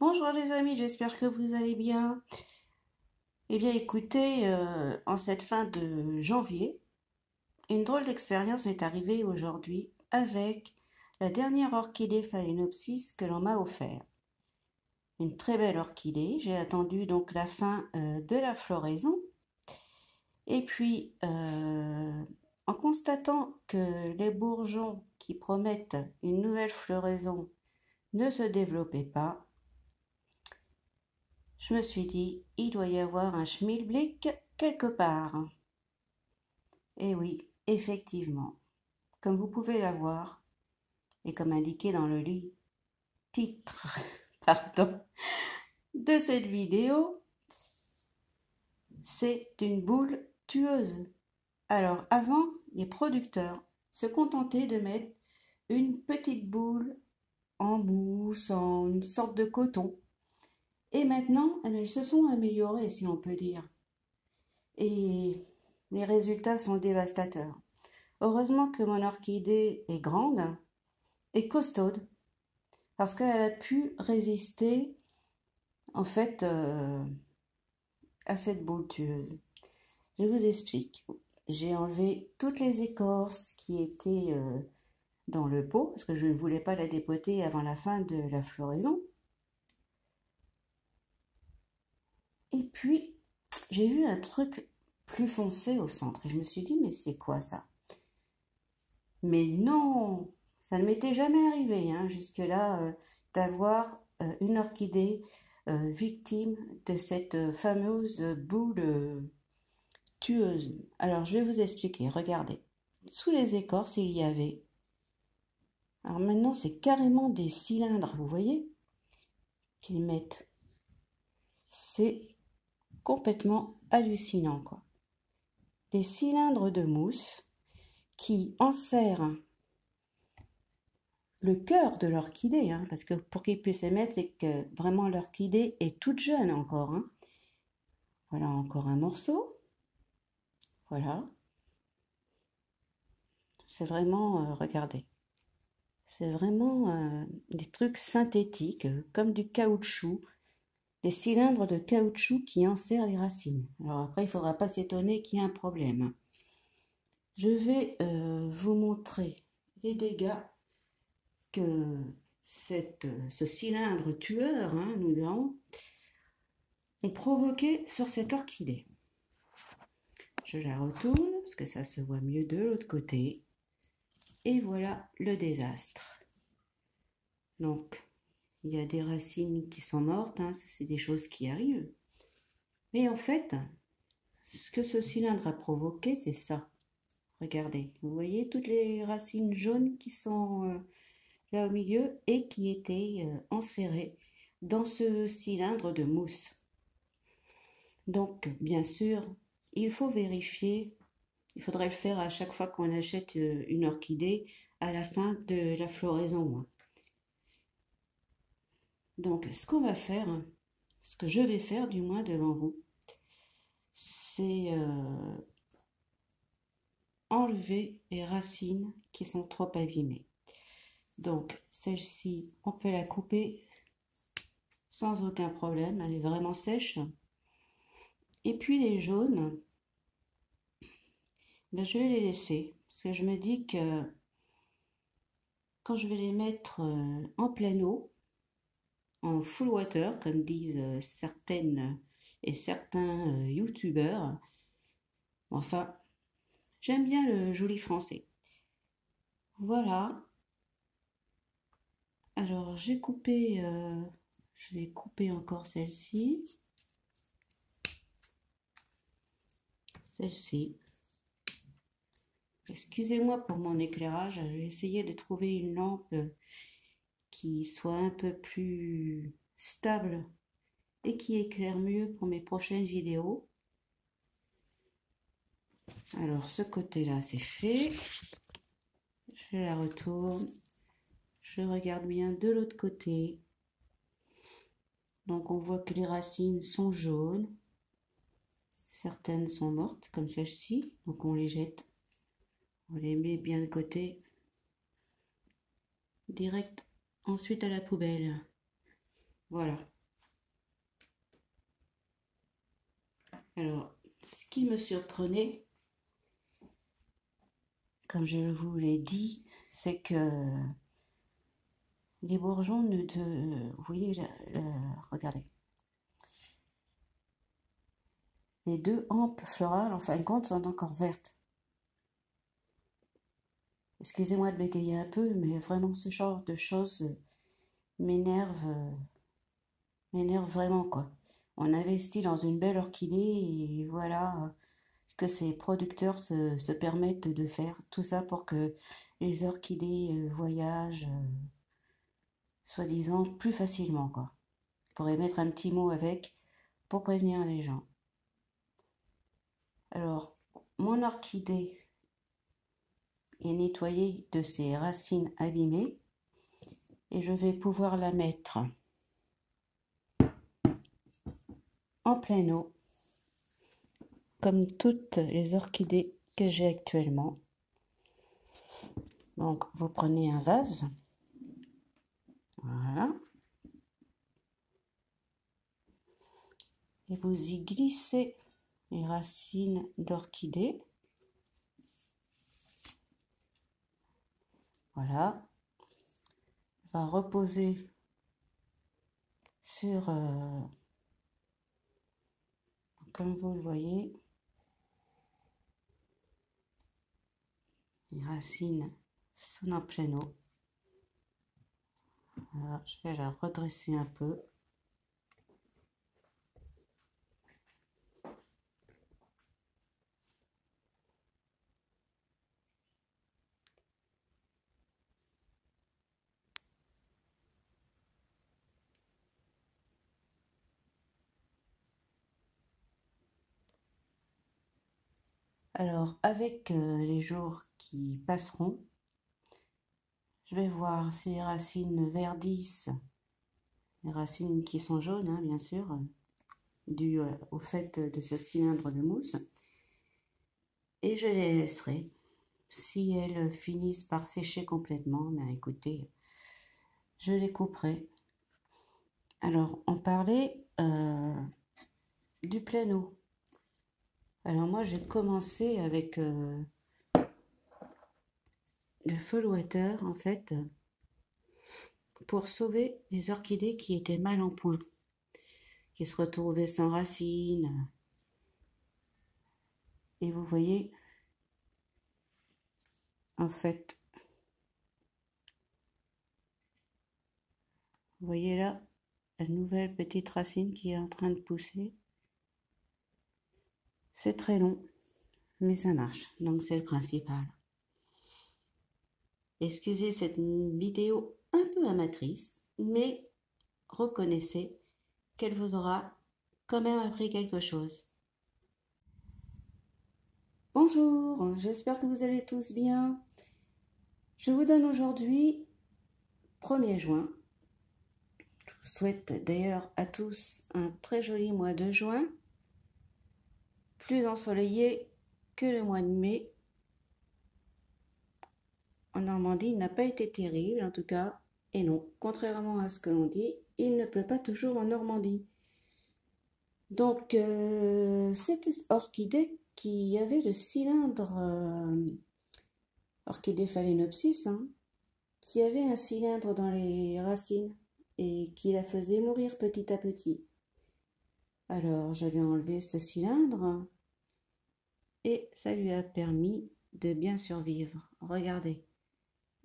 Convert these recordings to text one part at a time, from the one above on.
Bonjour les amis, j'espère que vous allez bien. Eh bien écoutez, en cette fin de janvier, une drôle d'expérience m'est arrivée aujourd'hui avec la dernière orchidée Phalaenopsis que l'on m'a offerte. Une très belle orchidée, j'ai attendu donc la fin de la floraison. Et puis, en constatant que les bourgeons qui promettent une nouvelle floraison ne se développaient pas, je me suis dit, il doit y avoir un schmilblick quelque part. Et oui, effectivement, comme vous pouvez la voir, et comme indiqué dans le titre pardon, de cette vidéo, c'est une boule tueuse. Alors avant, les producteurs se contentaient de mettre une petite boule en mousse, en une sorte de coton. Et maintenant, ils se sont améliorés, si on peut dire. Et les résultats sont dévastateurs. Heureusement que mon orchidée est grande et costaude, parce qu'elle a pu résister en fait à cette boule tueuse. Je vous explique. J'ai enlevé toutes les écorces qui étaient dans le pot, parce que je ne voulais pas la dépoter avant la fin de la floraison. Et puis, j'ai vu un truc plus foncé au centre, et je me suis dit, mais c'est quoi ça? Mais non, ça ne m'était jamais arrivé jusque-là d'avoir une orchidée victime de cette fameuse boule tueuse. Alors je vais vous expliquer, regardez. Sous les écorces, il y avait... Alors maintenant, c'est carrément des cylindres, vous voyez, qu'ils mettent. C'est complètement hallucinant, quoi. Des cylindres de mousse qui enserrent le cœur de l'orchidée, parce que pour qu'ils puissent émettre, c'est que vraiment l'orchidée est toute jeune encore. Voilà encore un morceau. Voilà. C'est vraiment, regardez, c'est vraiment des trucs synthétiques, comme du caoutchouc, des cylindres de caoutchouc qui enserrent les racines. Alors après, il ne faudra pas s'étonner qu'il y ait un problème. Je vais vous montrer les dégâts que ce cylindre tueur, nous avons, ont provoqué sur cette orchidée. Je la retourne parce que ça se voit mieux de l'autre côté. Et voilà le désastre. Donc, il y a des racines qui sont mortes, c'est des choses qui arrivent. Mais en fait, ce que ce cylindre a provoqué, c'est ça. Regardez, vous voyez toutes les racines jaunes qui sont là au milieu et qui étaient enserrées dans ce cylindre de mousse. Donc, bien sûr, il faut vérifier. Il faudrait le faire à chaque fois qu'on achète une orchidée à la fin de la floraison. Donc, ce qu'on va faire, ce que je vais faire du moins devant vous, c'est enlever les racines qui sont trop abîmées. Donc, celle-ci, on peut la couper sans aucun problème, elle est vraiment sèche. Et puis les jaunes, ben, je vais les laisser, parce que je me dis que quand je vais les mettre en pleine eau, en full water, comme disent certaines et certains youtubeurs, enfin, j'aime bien le joli français. Voilà. Alors, j'ai coupé, je vais couper encore celle-ci. Celle-ci. Excusez-moi pour mon éclairage, je vais essayer de trouver une lampe qui soit un peu plus stable et qui éclaire mieux pour mes prochaines vidéos. Alors, ce côté-là, c'est fait. Je la retourne. Je regarde bien de l'autre côté. Donc, on voit que les racines sont jaunes. Certaines sont mortes, comme celle-ci. Donc, on les jette. On les met bien de côté. Direct ensuite à la poubelle. Voilà. Alors, ce qui me surprenait, comme je vous l'ai dit, c'est que les bourgeons vous voyez, regardez, les deux hampes florales, en fin de compte, sont encore vertes. Excusez-moi de bégayer un peu, mais vraiment ce genre de choses m'énerve, m'énerve vraiment, quoi. On investit dans une belle orchidée et voilà ce que ces producteurs se permettent de faire. Tout ça pour que les orchidées voyagent, soi-disant, plus facilement, quoi. Je pourrais mettre un petit mot avec pour prévenir les gens. Alors, mon orchidée est nettoyée de ses racines abîmées et je vais pouvoir la mettre en pleine eau, comme toutes les orchidées que j'ai actuellement. Donc, vous prenez un vase, voilà, et vous y glissez les racines d'orchidée. Voilà, va reposer sur, comme vous le voyez, les racines sont en pleine eau. Voilà, je vais la redresser un peu. Alors, avec les jours qui passeront, je vais voir si les racines verdissent, les racines qui sont jaunes, hein, bien sûr, dû au fait de ce cylindre de mousse. Et je les laisserai. Si elles finissent par sécher complètement, ben écoutez, je les couperai. Alors, on parlait du plein eau. Alors moi, j'ai commencé avec le full water, en fait, pour sauver les orchidées qui étaient mal en point, qui se retrouvaient sans racines. Et vous voyez, en fait, vous voyez là, la nouvelle petite racine qui est en train de pousser. C'est très long, mais ça marche, donc c'est le principal. Excusez cette vidéo un peu amatrice, mais reconnaissez qu'elle vous aura quand même appris quelque chose. Bonjour, j'espère que vous allez tous bien. Je vous donne aujourd'hui 1er juin. Je vous souhaite d'ailleurs à tous un très joli mois de juin, plus ensoleillé que le mois de mai. En Normandie, il n'a pas été terrible en tout cas, et non, contrairement à ce que l'on dit, il ne pleut pas toujours en Normandie. Donc, cette orchidée qui avait le cylindre, orchidée phalaenopsis, hein, qui avait un cylindre dans les racines et qui la faisait mourir petit à petit. Alors, j'avais enlevé ce cylindre et ça lui a permis de bien survivre. Regardez,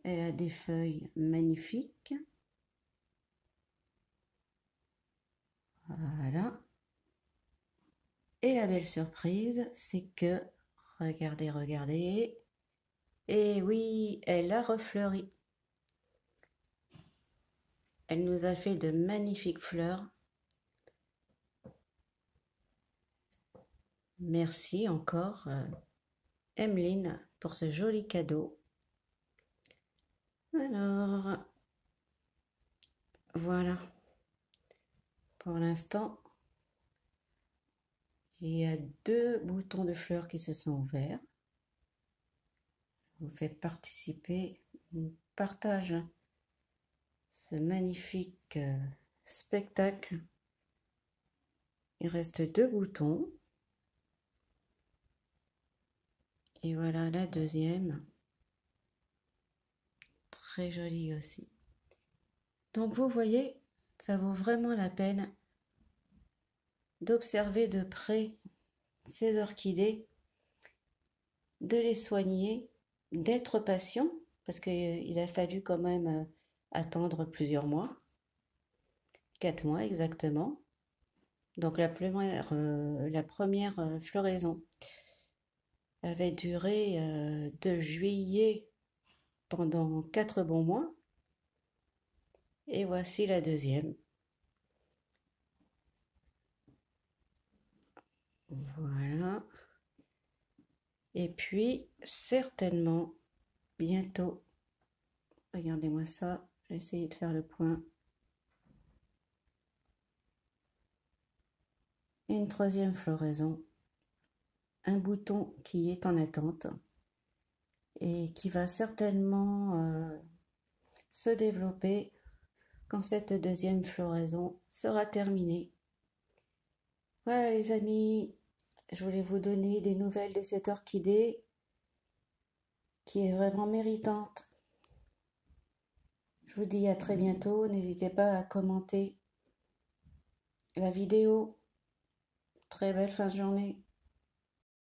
elle a des feuilles magnifiques. Voilà. Et la belle surprise, c'est que, regardez, regardez, et oui, elle a refleuri. Elle nous a fait de magnifiques fleurs. Merci encore, Emeline, pour ce joli cadeau. Alors, voilà. Pour l'instant, il y a 2 boutons de fleurs qui se sont ouverts. Je vous fais participer, on partage ce magnifique spectacle. Il reste 2 boutons. Et voilà la deuxième. Très jolie aussi. Donc vous voyez, ça vaut vraiment la peine d'observer de près ces orchidées, de les soigner, d'être patient, parce qu'il a fallu quand même attendre plusieurs mois, 4 mois exactement. Donc la première floraison avait duré de juillet pendant 4 bons mois. Et voici la deuxième. Voilà. Et puis, certainement, bientôt, regardez-moi ça, j'ai essayé de faire le point. Une troisième floraison, un bouton qui est en attente et qui va certainement se développer quand cette deuxième floraison sera terminée. Voilà les amis, je voulais vous donner des nouvelles de cette orchidée qui est vraiment méritante. Je vous dis à très bientôt, n'hésitez pas à commenter la vidéo. Très belle fin de journée.